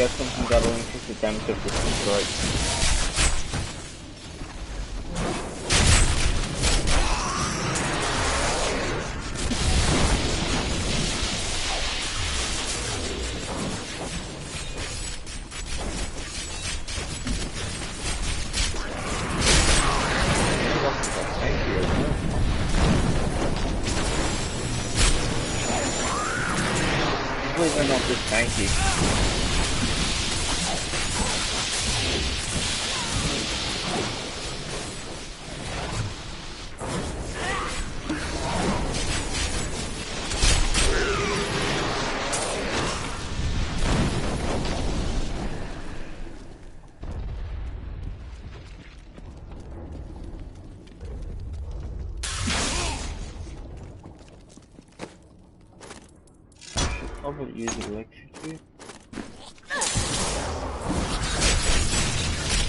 get something that'll increase the damage of distance, right? They're not just tanky. Probably use electrocute.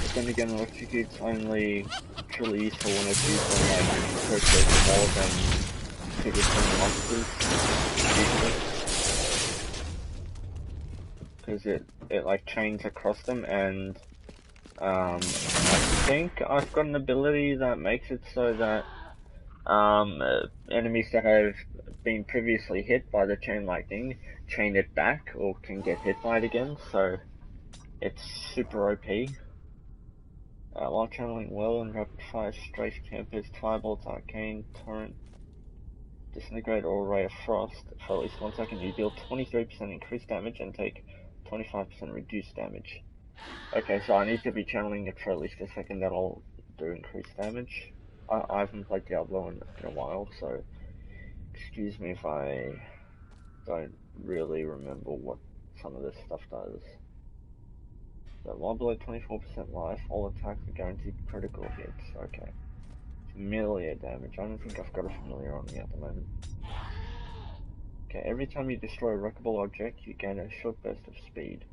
But then again, electrocute's only truly useful when it's used on like characters more than 2 different monsters, because it like chains across them, and I think I've got an ability that makes it so that enemies that have been previously hit by the chain lightning chain it back or can get hit by it again, so it's super OP. While channeling well and rapid fire strafe campers, firebolts, arcane, torrent, disintegrate or ray of frost for at least 1 second, you deal 23% increased damage and take 25% reduced damage. Okay, so I need to be channeling it for at least a second, that'll do increased damage. I haven't played Diablo in a while, so excuse me if I don't really remember what some of this stuff does. So while below 24% life, all attacks are guaranteed critical hits. Okay. Familiar damage. I don't think I've got a familiar on me at the moment. Okay, every time you destroy a wreckable object, you gain a short burst of speed.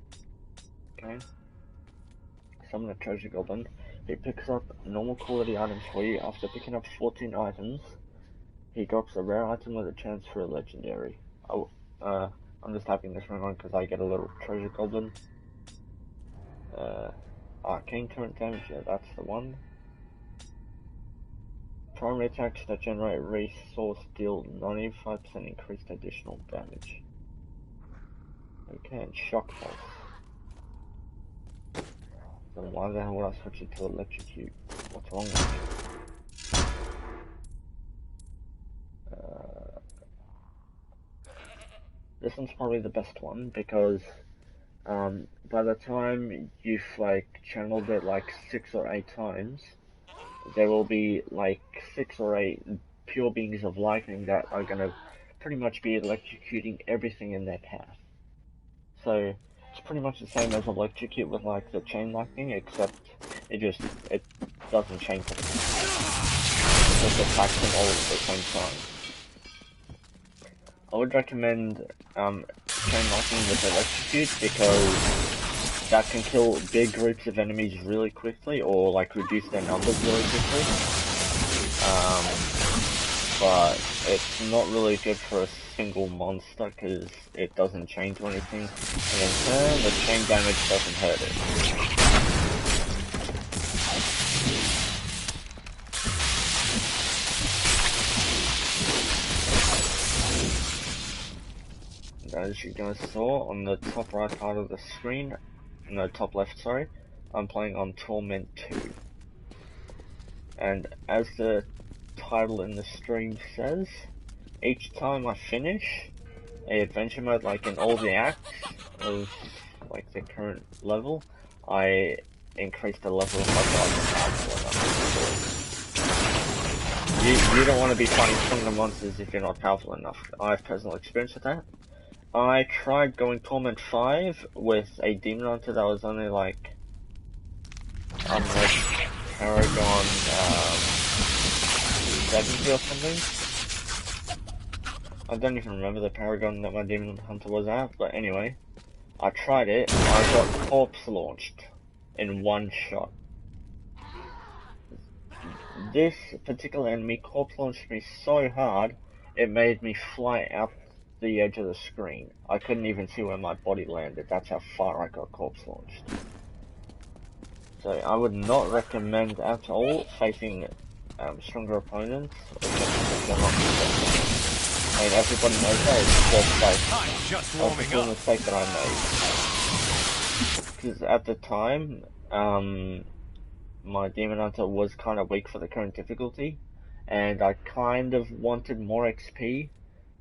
Okay. Summon a treasure goblin. He picks up normal quality items for you. After picking up 14 items, he drops a rare item with a chance for a legendary. Oh, I'm just typing this one on because I get a little treasure goblin. Arcane current damage, yeah, that's the one. Primary attacks that generate resource deal 95% increased additional damage. Okay, and shock pulse. So why the hell would I switch it to electrocute? What's wrong with it? This one's probably the best one because by the time you've like channeled it like 6 or 8 times, there will be like 6 or 8 pure beings of lightning that are gonna pretty much be electrocuting everything in their path. So it's pretty much the same as electrocute with like the chain lightning, except it doesn't chain them. It just attacks them all at the same time. I would recommend chain lightning with electrocute because that can kill big groups of enemies really quickly, or like reduce their numbers really quickly. But it's not really good for a single monster because it doesn't chain to anything, and in turn the chain damage doesn't hurt it. As you guys saw on the top right part of the screen, no, top left, sorry, I'm playing on Torment 2. And as the title in the stream says, each time I finish a adventure mode, like in all the acts of like the current level, I increase the level of my powerful. You don't want to be fighting stronger monsters if you're not powerful enough. I have personal experience with that. I tried going Torment 5 with a Demon Hunter that was only like, like Paragon 70 or something. I don't even remember the Paragon that my Demon Hunter was at, but anyway, I tried it, I got corpse launched in one shot. This particular enemy corpse launched me so hard, it made me fly out the edge of the screen. I couldn't even see where my body landed. That's how far I got corpse launched. So I would not recommend at all facing stronger opponents. If you're not I mean, everybody knows that. It's just like a mistake that I made. Because at the time, my Demon Hunter was kind of weak for the current difficulty, and I kind of wanted more XP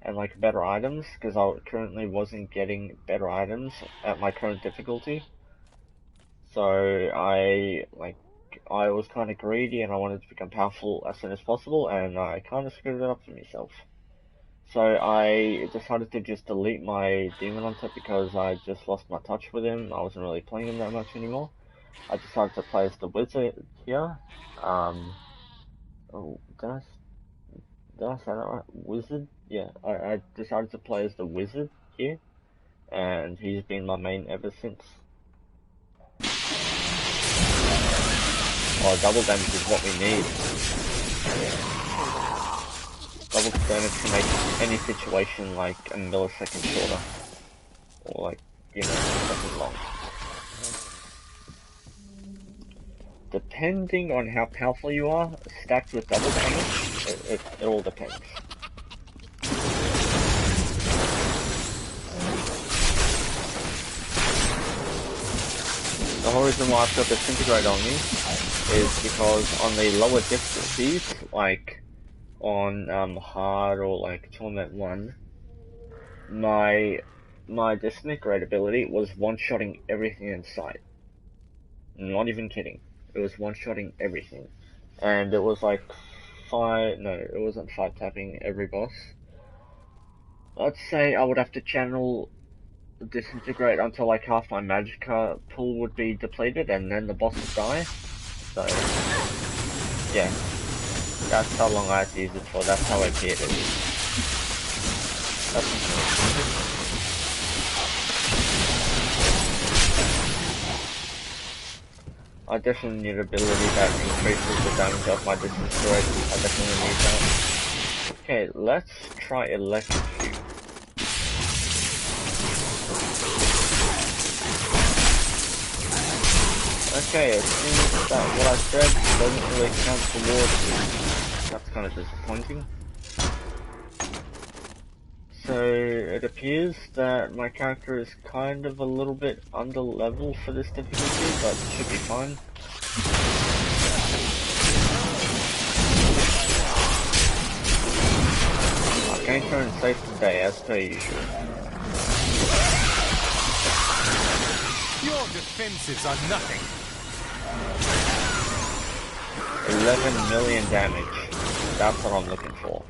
and like better items, because I currently wasn't getting better items at my current difficulty. So I was kind of greedy and I wanted to become powerful as soon as possible, and I kind of screwed it up for myself. So I decided to just delete my Demon Hunter because I just lost my touch with him. I wasn't really playing him that much anymore. I decided to play as the Wizard here. Oh, did I say that right? Wizard? Yeah, I decided to play as the Wizard here, and he's been my main ever since. Oh, double damage is what we need. Double damage can make any situation like a millisecond shorter. Or like, you know, a second long. Depending on how powerful you are, stacked with double damage, it all depends. The whole reason why I've got Disintegrate on me is because on the lower difficulties, like on hard or like Torment 1, my Disintegrate ability was one-shotting everything in sight. Not even kidding. It was one-shotting everything. And it was like it wasn't 5-tapping every boss. Let's say I would have to channel Disintegrate until like half my Magicka pool would be depleted and then the boss would die. So, yeah. That's how long I had to use it for, that's how OP it is. I definitely need an ability that increases the damage of my Disintegrate. I definitely need that. Okay, let's try Electrocute. Okay, it seems that what I said doesn't really count towards me. That's kind of disappointing. So, it appears that my character is kind of a little bit under level for this difficulty, but it should be fine. Arcane turn safe today, as per usual. Your defenses are nothing. 11 million damage. That's what I'm looking for.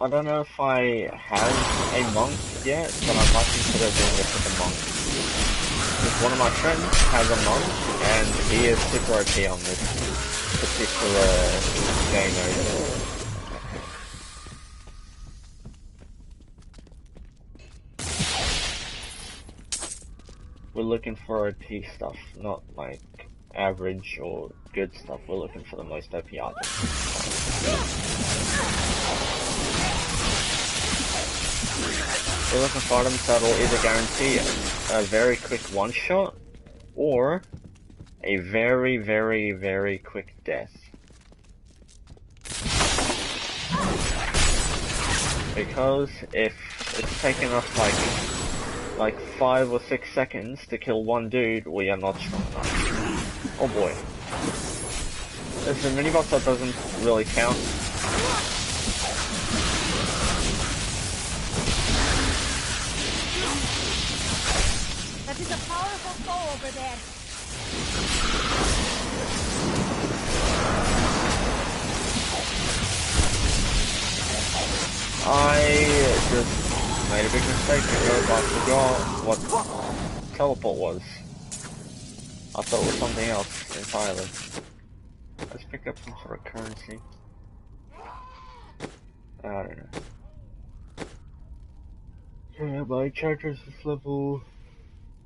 I don't know if I have a monk yet, but I might consider doing this with a monk. Because one of my friends has a monk, and he is super OP on this particular game over. We're looking for OP stuff, not like average or good stuff. We're looking for the most OP items. We're looking for items that'll either guarantee a very quick one-shot, or a very, very, very quick death. Because if it's taken us like 5 or 6 seconds to kill one dude, we are not strong enough. Oh boy. There's a mini-boss that doesn't really count. That is a powerful foe over there. I just made a big mistake because I forgot what teleport was. I thought it was something else entirely. Let's pick up some sort of currency. I don't know. Yeah, my charger is level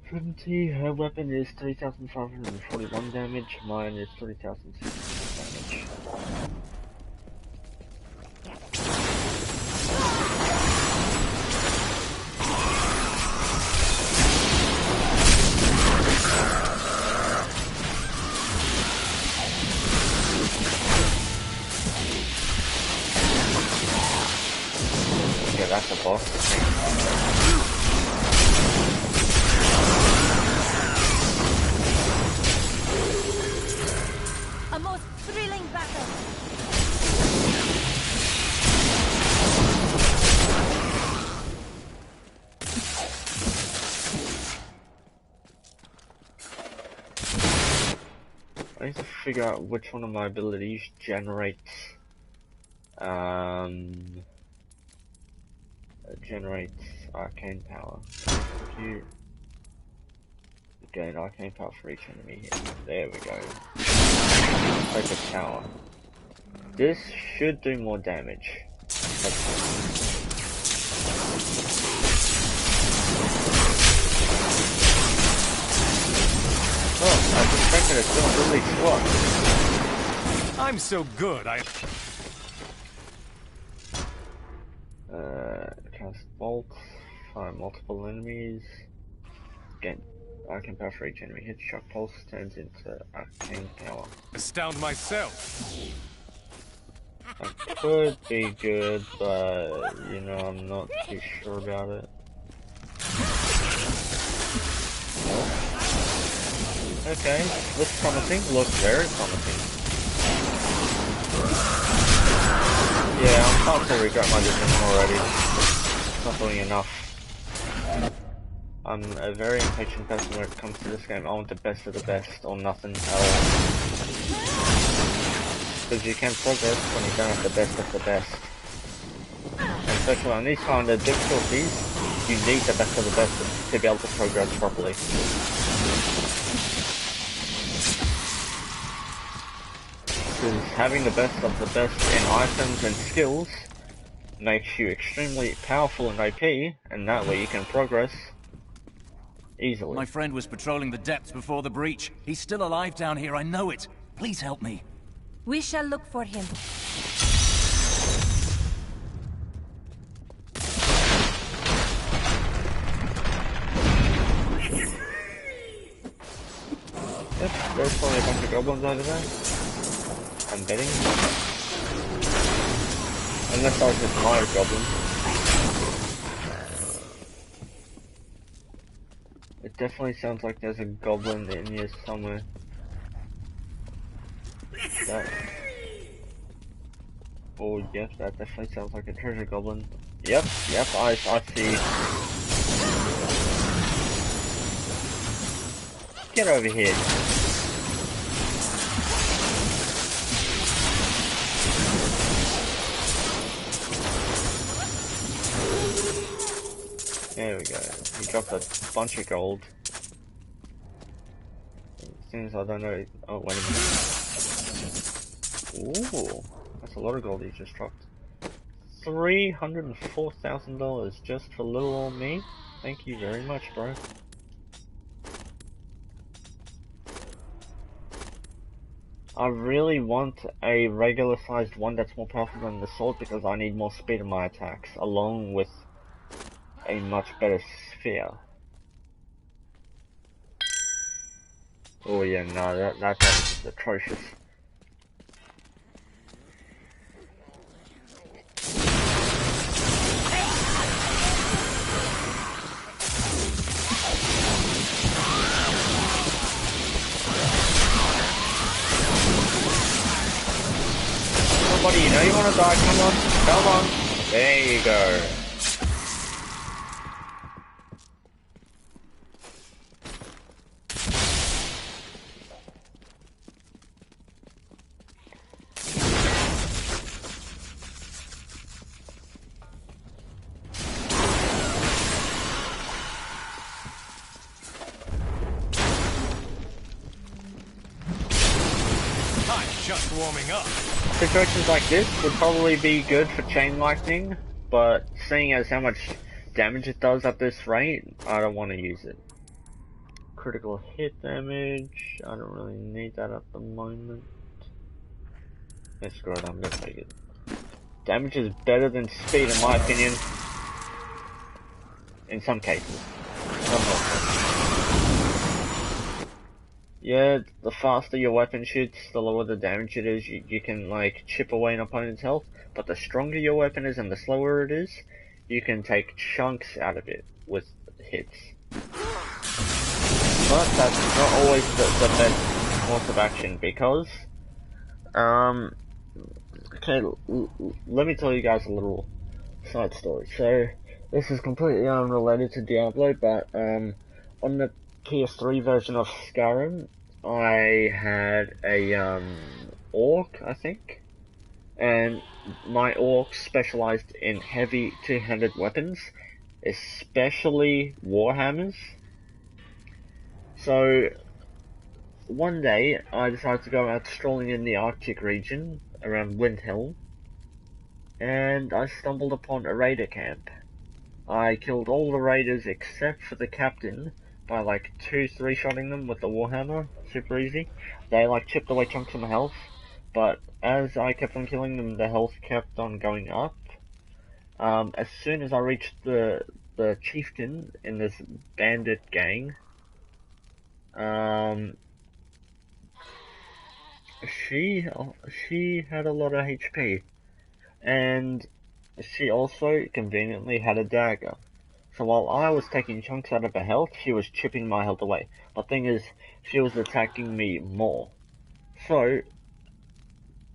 70. Her weapon is 3,541 damage. Mine is 3,060 damage. Yeah, that's a boss. A most thrilling battle. I need to figure out which one of my abilities generates arcane power. If you gain arcane power for each enemy hit. There we go. Like a tower. This should do more damage. Oh, I suspected it's doing really slow. I'm so good, Cast bolts, fire multiple enemies. Gain arcane power for each enemy hit. Shock pulse turns into arcane power. astound myself. That could be good, but you know, I'm not too sure about it. Okay, looks promising, looks very promising. Yeah, I'm starting to regret my decision already. It's not doing enough. I'm a very impatient person when it comes to this game. I want the best of the best, or nothing else. Because you can progress when you don't have the best of the best. And especially on these kind of difficulties, you need the best of the best to be able to progress properly. Because having the best of the best in items and skills makes you extremely powerful in OP, and that way you can progress easily. My friend was patrolling the depths before the breach. He's still alive down here, I know it. Please help me. We shall look for him. Yep, there's probably a bunch of goblins over there. I'm betting. Unless I was just my goblin. It definitely sounds like there's a goblin in here somewhere. That... Oh, yep, that definitely sounds like a treasure goblin. Yep, I see. Get over here. There we go. He dropped a bunch of gold. Seems I don't know. Oh, wait a minute. Ooh, that's a lot of gold he just dropped. $304,000 just for little old me. Thank you very much, bro. I really want a regular sized one that's more powerful than the sword because I need more speed in my attacks, along with a much better sphere. Oh yeah, no, that damage is atrocious. Somebody, you know you wanna die, come on. There you go. just warming up. Situations like this would probably be good for chain lightning, but seeing as how much damage it does at this rate, I don't want to use it. Critical hit damage, I don't really need that at the moment. Yeah, screw it, I'm gonna take it. Damage is better than speed in my opinion. In some cases. Yeah, the faster your weapon shoots, the lower the damage it is. You can like chip away an opponent's health, but the stronger your weapon is and the slower it is, you can take chunks out of it with hits. But that's not always the best course of action because, okay, let me tell you guys a little side story. So, this is completely unrelated to Diablo, but on the PS3 version of Skyrim, I had a orc, I think, and my orc specialized in heavy two-handed weapons, especially warhammers. So one day I decided to go out strolling in the Arctic region around Windhelm, and I stumbled upon a raider camp. I killed all the raiders except for the captain by like 2-3-shotting them with the warhammer, super easy. They like chipped away chunks of my health, but as I kept on killing them, the health kept on going up. As soon as I reached the chieftain in this bandit gang, she had a lot of HP, and she also conveniently had a dagger. So while I was taking chunks out of her health, she was chipping my health away. But thing is, she was attacking me more. So,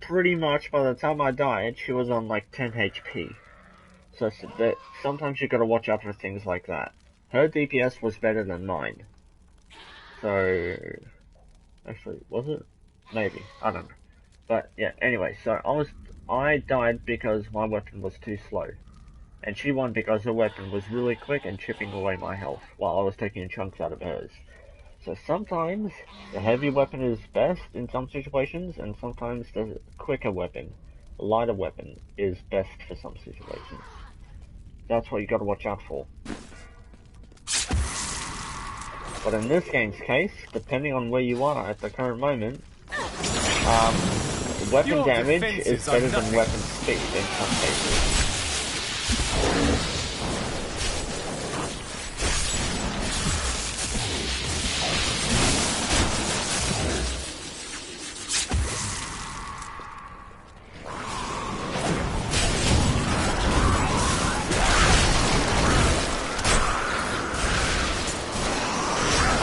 pretty much by the time I died, she was on like 10 HP. So that sometimes you gotta watch out for things like that. Her DPS was better than mine. So, actually, was it? Maybe, I don't know. But yeah, anyway, so I died because my weapon was too slow. And she won because her weapon was really quick and chipping away my health, while I was taking chunks out of hers. So sometimes, the heavy weapon is best in some situations, and sometimes the quicker weapon, the lighter weapon, is best for some situations. That's what you gotta watch out for. But in this game's case, depending on where you are at the current moment, weapon damage is better than weapon speed in some cases.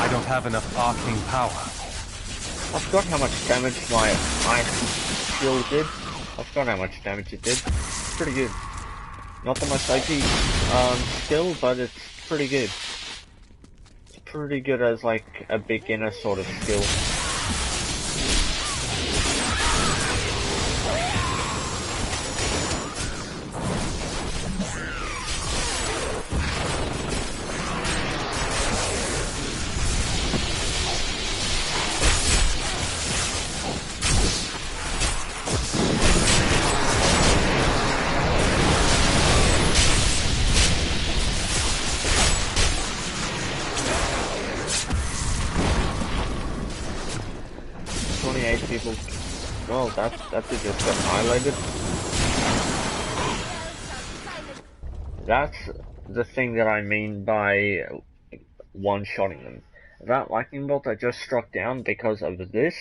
I don't have enough arcing power. I forgot how much damage my ice skill did. I forgot how much damage it did. Pretty good. Not the most OP skill, but it's pretty good. It's pretty good as like a beginner sort of skill. People, well, that just got highlighted. That's the thing that I mean by one-shotting them. That lightning bolt I just struck down because of this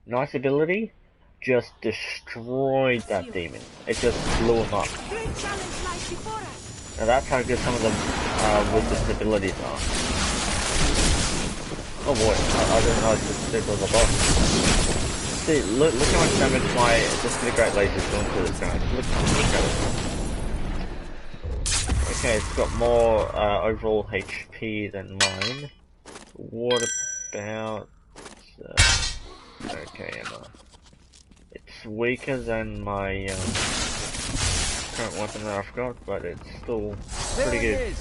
nice ability just destroyed that demon. It just blew him up. Now that's how good some of them with this abilities are. Oh boy, I didn't realize this was a boss. See, look how much damage my disintegrate laser is doing to this guy. Look at it. Okay, it's got more overall HP than mine. What about... okay, Emma. It's weaker than my current weapon that I've got, but it's still pretty good.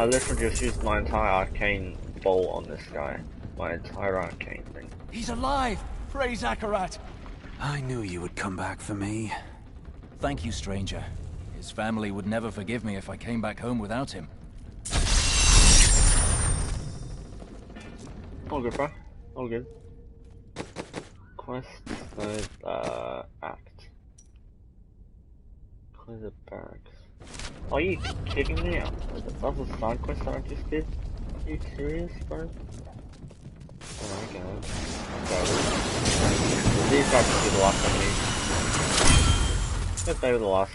I literally just used my entire arcane ball on this guy. My entire arcane thing. He's alive! Praise Akarat! I knew you would come back for me. Thank you, stranger. His family would never forgive me if I came back home without him. All good, bro. All good. Quest, third, act. Clear the barracks. Are you kidding me? That was a side quest that I just did? Are you serious, bro? Oh my god. These guys should be the last of me. If they were the last.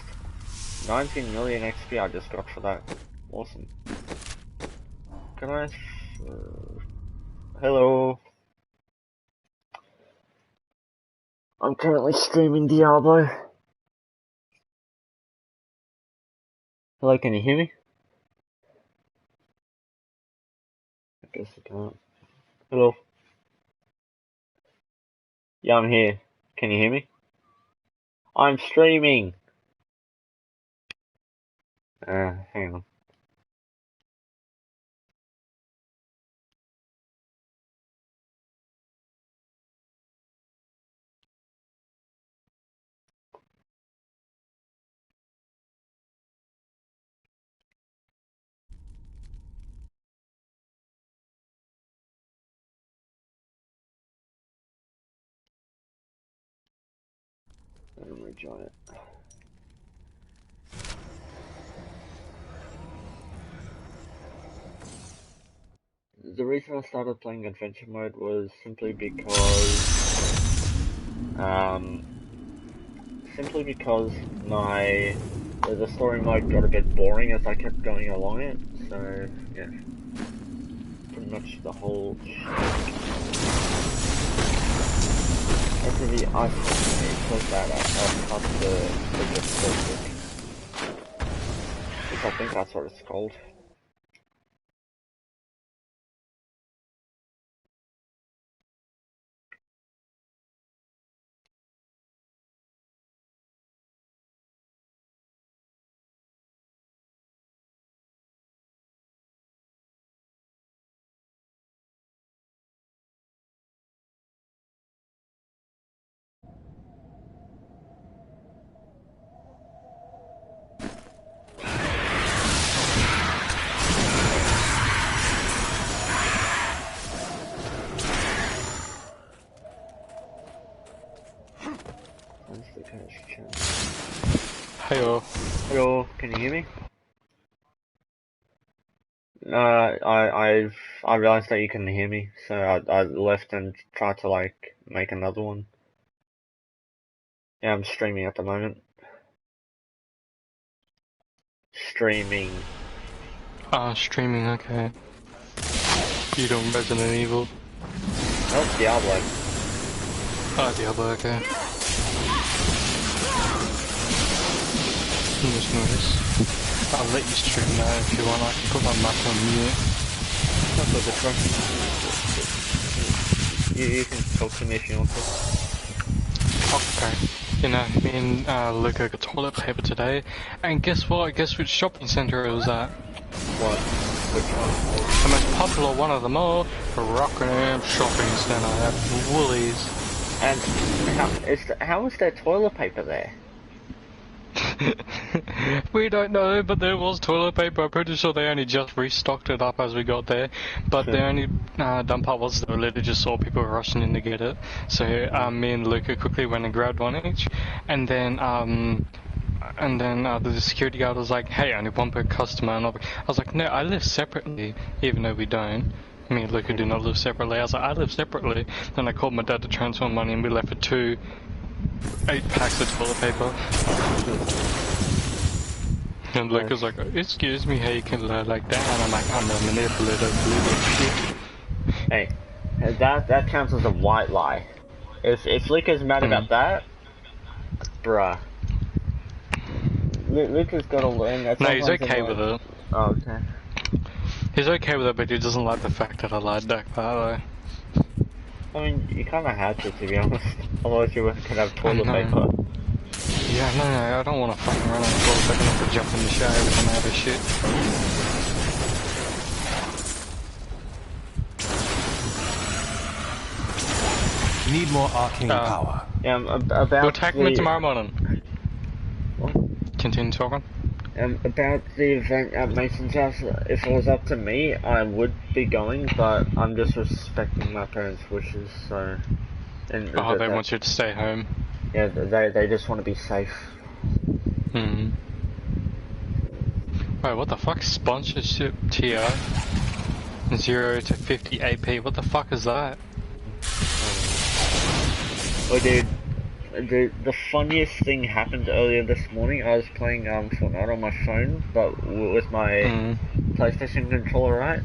19 million XP I just got for that. Awesome. Can I... Hello. I'm currently streaming Diablo. Hello, can you hear me? I guess I can't. Hello. Yeah, I'm here. Can you hear me? I'm streaming. Hang on. Let me rejoin it. The reason I started playing adventure mode was simply because the story mode got a bit boring as I kept going along it. So yeah, pretty much the whole shit. After the iPhone, it says that I've cut the basic, which I think that's what it's called. Heyo. Hello, can you hear me? I realized that you couldn't hear me, so I left and tried to like make another one. Yeah, I'm streaming at the moment. Streaming. Streaming, okay. You doing Resident Evil? Oh, Diablo. Oh, Diablo, okay. Just notice. I'll let you stream now if you want. I can put my mic on mute. That's a good one. You can talk to me if you want to. Okay. You know, me and Luca got toilet paper today, and guess what? Guess which shopping centre it was at? What? Which one? The most popular one of them all, Rockingham Shopping Centre at Woolies. And how is there toilet paper there? We don't know, but there was toilet paper. I'm pretty sure they only just restocked it up as we got there. But the only dumb part was they literally just saw people rushing in to get it. So me and Luca quickly went and grabbed one each, and then the security guard was like, "Hey, only one per customer." And I was like, "No, I live separately, even though we don't." Me and Luca do not live separately. I was like, "I live separately." Then I called my dad to transfer money, and we left for 8 packs of toilet paper. And Luca's like, "Excuse me, how you can lie like that?" And I'm like, "I'm a manipulator, little shit." Hey, that counts as a white lie. If Luca's mad about that, bruh. Luca's gotta learn that. No, he's okay with it. Oh, okay. He's okay with it, but he doesn't like the fact that I lied that part, though. I mean, you kinda had to be honest. Otherwise you could have toilet paper. Yeah, no, I don't want to fucking run out of toilet paper and have to jump in the shower and come out of shit. Need more arcane power. About We'll attack me tomorrow morning. What? Continue talking. About the event at Mason's house, if it was up to me, I would be going, but I'm just respecting my parents' wishes, so... And Oh, they want you to stay home. Yeah, they just want to be safe. Hmm. Wait, what the fuck? Sponsorship tier? 0 to 50 AP, what the fuck is that? Oh dude, the funniest thing happened earlier this morning. I was playing Fortnite on my phone, but with my PlayStation controller, right?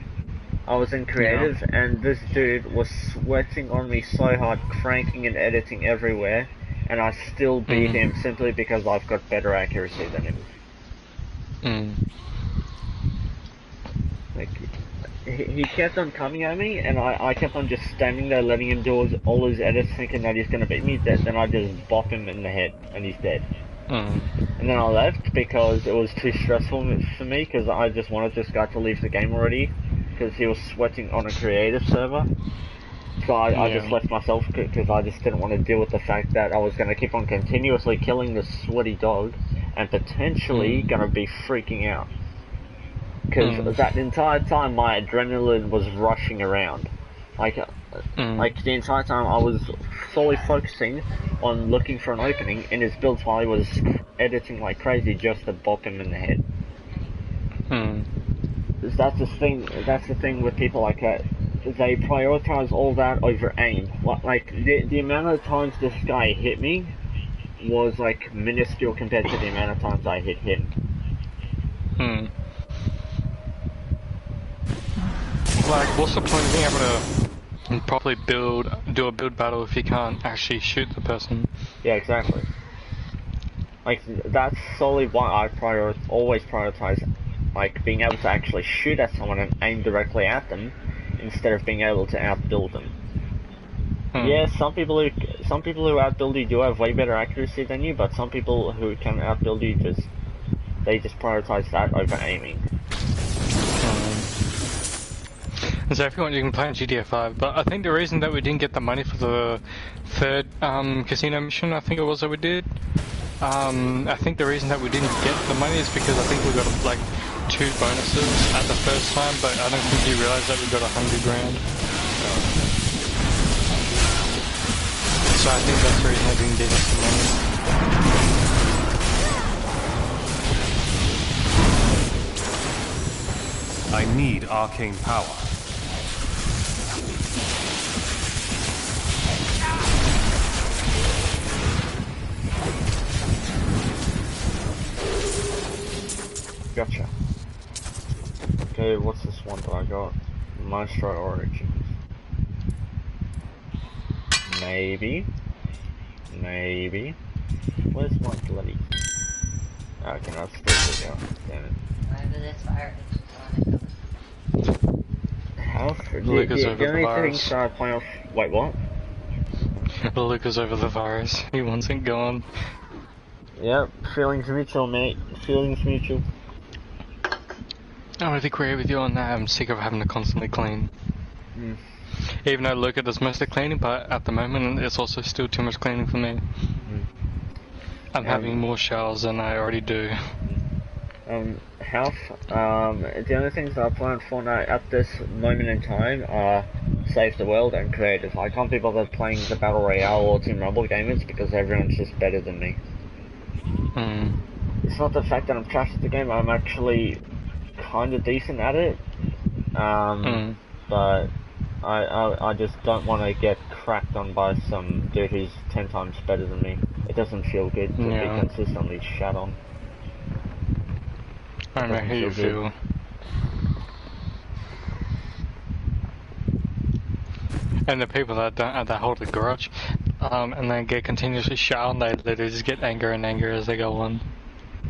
I was in creative, and this dude was sweating on me so hard, cranking and editing everywhere, and I still beat him simply because I've got better accuracy than him. Like, he kept on coming at me, and I kept on just standing there letting him do all his edits, thinking that he's gonna beat me. Then I just bop him in the head, and he's dead. And then I left because it was too stressful for me, because I just wanted this guy to leave the game already, because he was sweating on a creative server. So I just left myself, because I just didn't want to deal with the fact that I was going to keep on continuously killing this sweaty dog, and potentially going to be freaking out. Because that entire time my adrenaline was rushing around. Like the entire time I was solely focusing on looking for an opening, and his build while he was editing like crazy just to bop him in the head. That's the thing with people like that. They prioritize all that over aim. Like the amount of times this guy hit me was like minuscule compared to the amount of times I hit him. Like, what's the point of being able to properly do a build battle if you can't actually shoot the person? Yeah, exactly. Like, that's solely why I always prioritize, like, being able to actually shoot at someone and aim directly at them, instead of being able to outbuild them. Yeah, some people who outbuild you do have way better accuracy than you, but some people who can outbuild you they just prioritize that over aiming. So if you want, you can play on GTA 5, but I think the reason that we didn't get the money for the third casino mission, I think it was that we did, I think the reason that we didn't get the money is because I think we got like 2 bonuses at the first time, but I don't think you realised that we got 100 grand. So I think that's the reason they didn't give us the money. I need arcane power. Gotcha. Okay, what's this one that I got? Maestro Origins. Maybe. Where's my bloody... Okay, no, it's still video. Damn it. Wherever this fire How? Lucas over The the only virus. thing I play off... Wait, what? Lucas over the virus. He wants it gone. Yep, feelings mutual, mate. Feelings mutual. I would agree with you on that. I'm sick of having to constantly clean. Even though Luca does most of the cleaning, but at the moment it's also still too much cleaning for me. I'm having more showers than I already do. Health, the only things that I play on Fortnite at this moment in time are Save the World and Creative. I can't be bothered playing the Battle Royale or Team Rumble gamers because everyone's just better than me. It's not the fact that I'm trash at the game, I'm actually kind of decent at it, but I just don't want to get cracked on by some dude who's 10 times better than me. It doesn't feel good to be consistently shat on. I don't know how you feel. And the people that hold a grudge, and then get continuously shot on, they just get angrier and angrier as they go on.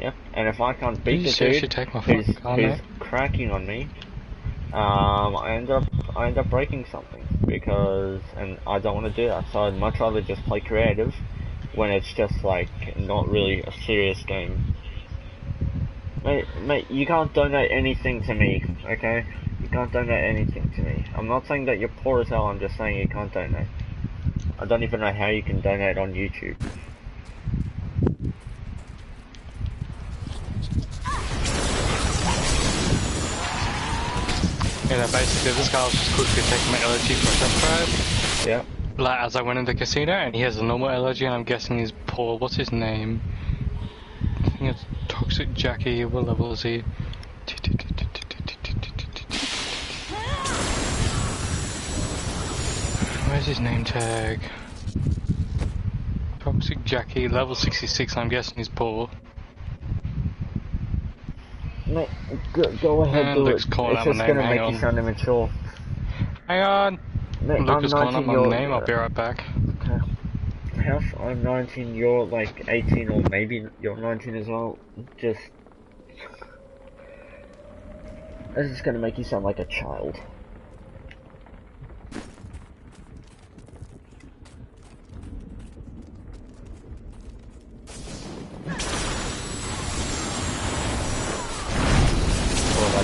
Yep, and if I can't beat the dude who's cracking on me, I end up breaking something and I don't want to do that. So I'd much rather just play creative when it's just like not really a serious game. Mate, you can't donate anything to me, okay? You can't donate anything to me. I'm not saying that you're poor as hell. I'm just saying you can't donate. I don't even know how you can donate on YouTube. Yeah, basically this guy was just quickly taking my LG for a test drive. Yeah. Like, as I went in the casino, and he has a normal LG, and I'm guessing he's poor. What's his name? I think it's Toxic Jackie. What level is he? Where's his name tag? Toxic Jackie, level 66, I'm guessing he's poor. No, go ahead, do it. It's just gonna make you sound immature. Hang on! Mate, Lucas calling up my you're... name, I'll be right back. Okay. House, I'm 19, you're like 18, or maybe you're 19 as well. Just... This is gonna make you sound like a child.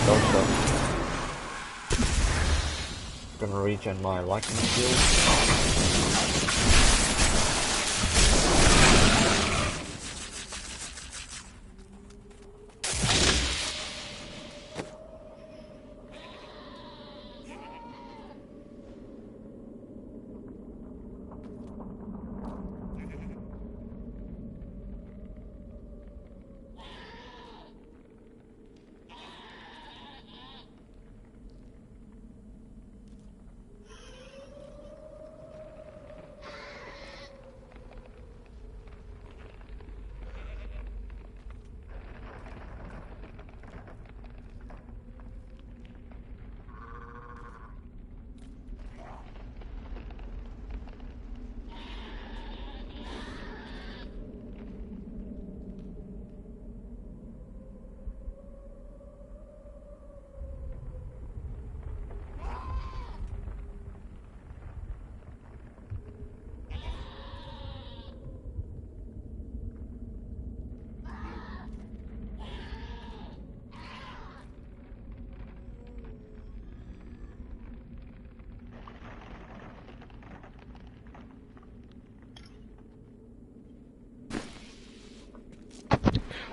Also, gonna regen my lightning shield.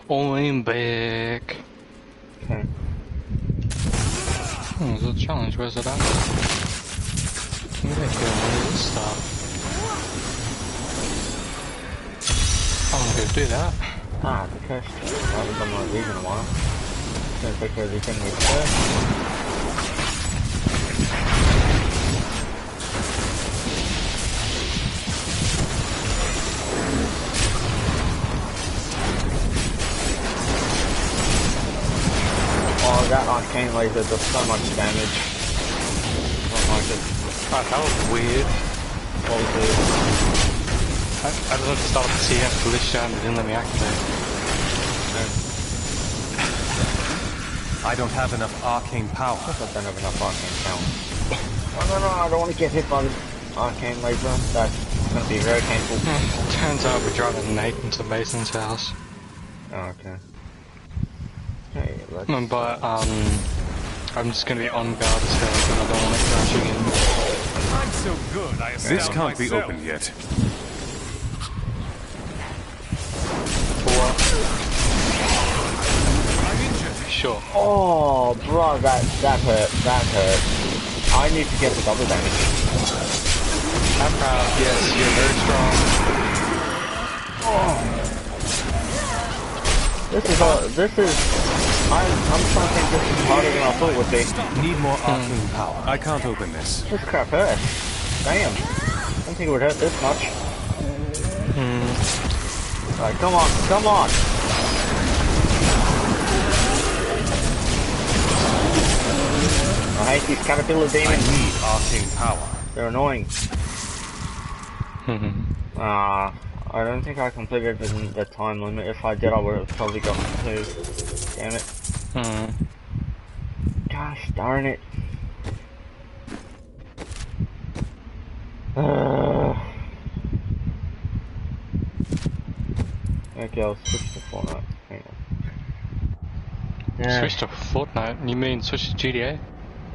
I'm back. Okay. There's a challenge, where's it at? Can we get one of this stuff? I'm gonna do that. Ah, the quest. I haven't done my leave in a while. Gonna take everything we said. Oh, that arcane laser does so much damage. Don't like it. Oh, that was weird. What was it? I just want to start to see him Felicia and it didn't let me activate. I don't have enough arcane power. I don't have enough arcane power. No, I don't want to get hit by the arcane laser. That's going to be very painful. Turns out we're driving Nathan to Mason's house. Oh, okay. Okay, let's... But, I'm just going to be on guard as hell because I don't want it crashing in. I'm so good, I this can't be opened yet. Sure. Oh, bro, that hurt. That hurt. I need to get the double damage. I'm proud. Yes, you're very strong. Oh. I'm trying to think this is harder than I thought it would be. Need more arcane power. I can't open this. This crap hurts. Damn. I don't think it would hurt this much. Alright, come on. I hate these caterpillar demons. I need arcane power. They're annoying. I don't think I completed the time limit. If I did, I would have probably gotten 2. Damn it. Gosh darn it. Okay, I'll switch to Fortnite. Hang on. Switch to Fortnite? You mean switch to GTA?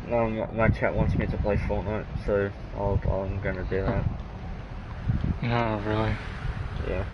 No, my chat wants me to play Fortnite, so I'm gonna do that. No, really. Yeah.